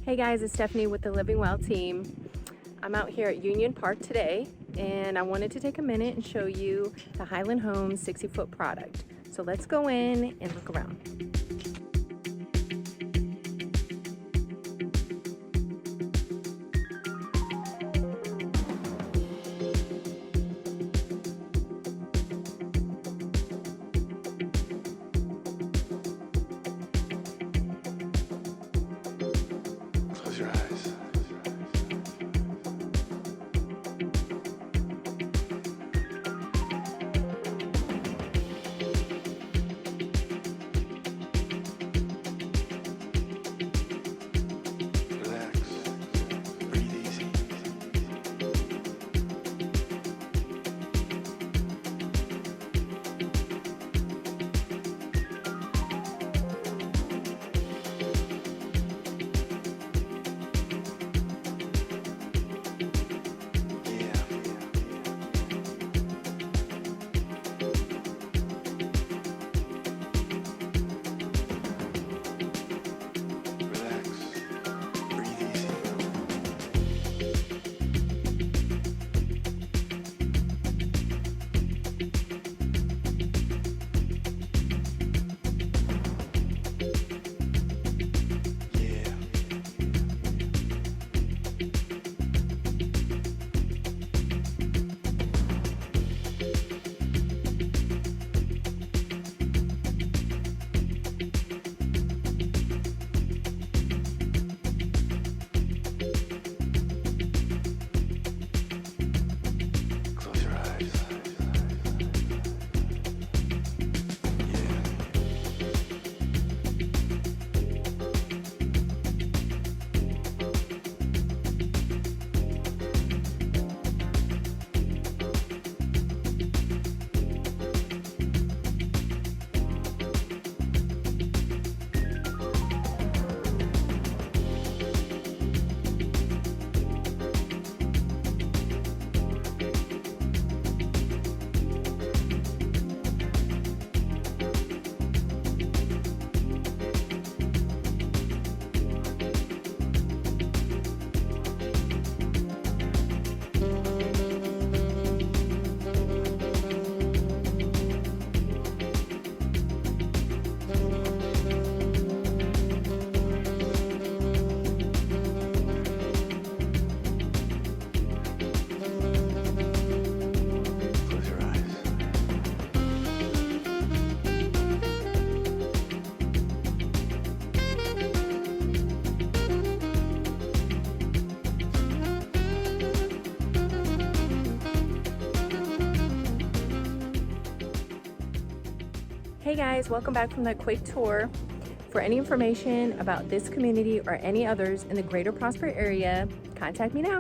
Hey guys, it's Stephanie with the Living Well team. I'm out here at Union Park today and I wanted to take a minute and show you the Highland Homes 60-foot product. So let's go in and look around. Close your eyes. Relax. Breathe easy. Relax. Breathe easy. Yeah. Close your eyes. Yeah. Close your eyes. Hey guys, welcome back from that quick tour. For any information about this community or any others in the greater Prosper area, contact me now.